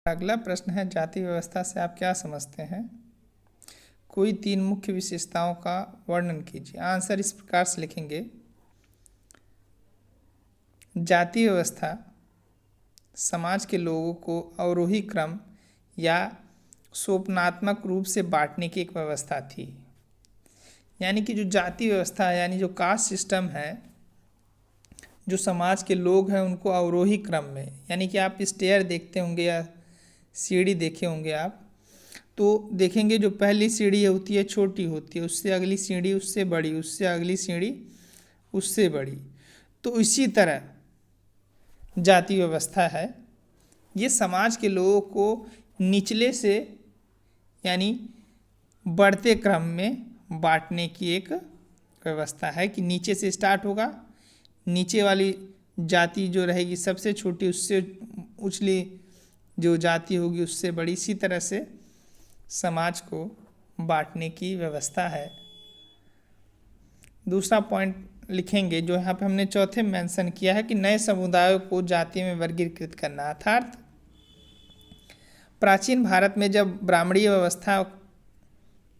अगला प्रश्न है, जाति व्यवस्था से आप क्या समझते हैं? कोई 3 मुख्य विशेषताओं का वर्णन कीजिए। आंसर इस प्रकार से लिखेंगे, जाति व्यवस्था समाज के लोगों को अवरोही क्रम या स्वप्नात्मक रूप से बांटने की एक व्यवस्था थी। यानी कि जो जाति व्यवस्था है, यानी जो कास्ट सिस्टम है, जो समाज के लोग हैं उनको अवरोही क्रम में, यानी कि आप स्टेयर देखते होंगे या सीढ़ी देखे होंगे आप, तो देखेंगे जो पहली सीढ़ी होती है छोटी होती है, उससे अगली सीढ़ी उससे बड़ी, उससे अगली सीढ़ी उससे बड़ी। तो इसी तरह जाति व्यवस्था है, ये समाज के लोगों को निचले से यानी बढ़ते क्रम में बांटने की एक व्यवस्था है कि नीचे से स्टार्ट होगा, नीचे वाली जाति जो रहेगी सबसे छोटी उससे उछली जो जाति होगी उससे बड़ी, इसी तरह से समाज को बांटने की व्यवस्था है। दूसरा पॉइंट लिखेंगे जो यहाँ पे हमने चौथे मेंशन किया है कि नए समुदायों को जाति में वर्गीकृत करना। अर्थात प्राचीन भारत में जब ब्राह्मणीय व्यवस्था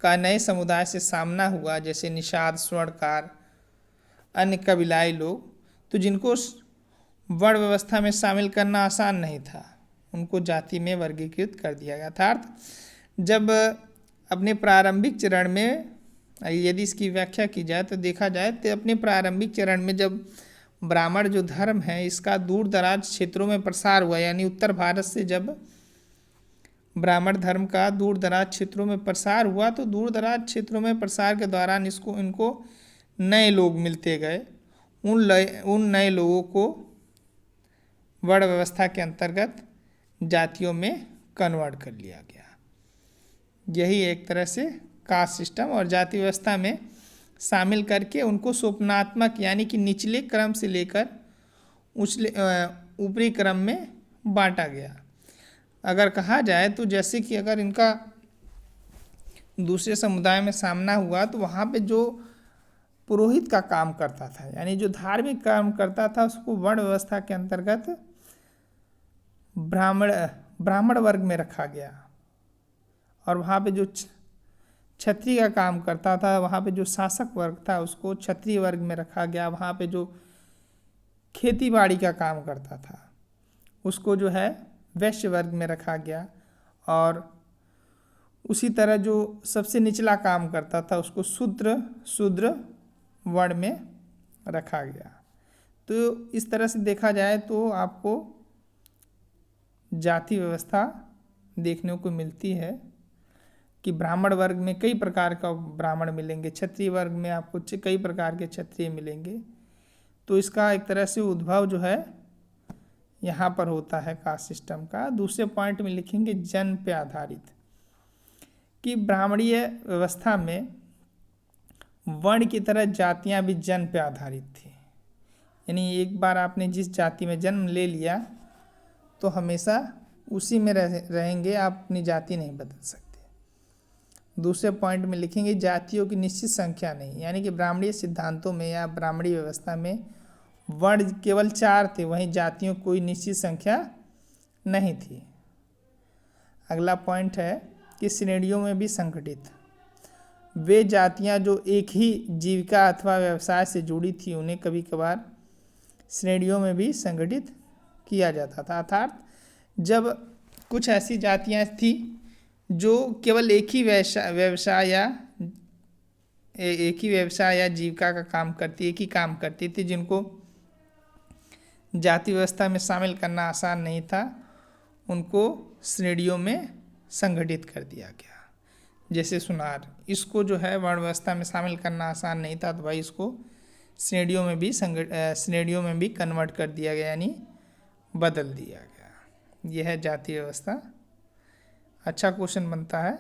का नए समुदाय से सामना हुआ, जैसे निषाद, स्वर्णकार, अन्य कबीलाई लोग, तो जिनको वर्ण व्यवस्था में शामिल करना आसान नहीं था, उनको जाति में वर्गीकृत कर दिया गया। अर्थात जब अपने प्रारंभिक चरण में, यदि इसकी व्याख्या की जाए तो देखा जाए तो अपने प्रारंभिक चरण में जब ब्राह्मण जो धर्म है इसका दूर दराज क्षेत्रों में प्रसार हुआ, यानी उत्तर भारत से जब ब्राह्मण धर्म का दूर दराज क्षेत्रों में प्रसार हुआ, तो दूर दराज क्षेत्रों में प्रसार के दौरान इनको नए लोग मिलते गए। उन नए लोगों को वर्ण व्यवस्था के अंतर्गत जातियों में कन्वर्ट कर लिया गया। यही एक तरह से कास्ट सिस्टम और जाति व्यवस्था में शामिल करके उनको स्वप्नात्मक यानी कि निचले क्रम से लेकर ऊपरी क्रम में बांटा गया। अगर कहा जाए तो जैसे कि अगर इनका दूसरे समुदाय में सामना हुआ तो वहाँ पे जो पुरोहित का काम करता था, यानी जो धार्मिक काम करता था, उसको वर्ण व्यवस्था के अंतर्गत ब्राह्मण वर्ग में रखा गया। और वहाँ पे जो क्षत्रिय का काम करता था, वहाँ पे जो शासक वर्ग था उसको क्षत्रिय वर्ग में रखा गया। वहाँ पे जो खेती बाड़ी का काम करता था उसको जो है वैश्य वर्ग में रखा गया। और उसी तरह जो सबसे निचला काम करता था उसको शूद्र वर्ण में रखा गया। तो इस तरह से देखा जाए तो आपको जाति व्यवस्था देखने को मिलती है कि ब्राह्मण वर्ग में कई प्रकार का ब्राह्मण मिलेंगे, क्षत्रिय वर्ग में आपको कई प्रकार के क्षत्रिय मिलेंगे। तो इसका एक तरह से उद्भव जो है यहाँ पर होता है कास्ट सिस्टम का। दूसरे पॉइंट में लिखेंगे जन्म पे आधारित, कि ब्राह्मणीय व्यवस्था में वर्ण की तरह जातियाँ भी जन्म पे आधारित थी। यानी एक बार आपने जिस जाति में जन्म ले लिया तो हमेशा उसी में रहेंगे, आप अपनी जाति नहीं बदल सकते। दूसरे पॉइंट में लिखेंगे जातियों की निश्चित संख्या नहीं, यानी कि ब्राह्मणीय सिद्धांतों में या ब्राह्मणीय व्यवस्था में वर्ण केवल 4 थे, वहीं जातियों कोई निश्चित संख्या नहीं थी। अगला पॉइंट है कि श्रेणियों में भी संगठित, वे जातियां जो एक ही जीविका अथवा व्यवसाय से जुड़ी थी उन्हें कभी कभार श्रेणियों में भी संगठित किया जाता था। अर्थात जब कुछ ऐसी जातियां थी जो केवल एक ही व्यवसाय या जीविका का काम करती, एक ही काम करती थी, जिनको जाति व्यवस्था में शामिल करना आसान नहीं था, उनको श्रेणियों में संगठित कर दिया गया। जैसे सुनार, इसको जो है वर्ण व्यवस्था में शामिल करना आसान नहीं था, तो भाई इसको श्रेणियों में भी कन्वर्ट कर दिया गया, यानी बदल दिया गया। यह है जाति व्यवस्था। अच्छा क्वेश्चन बनता है।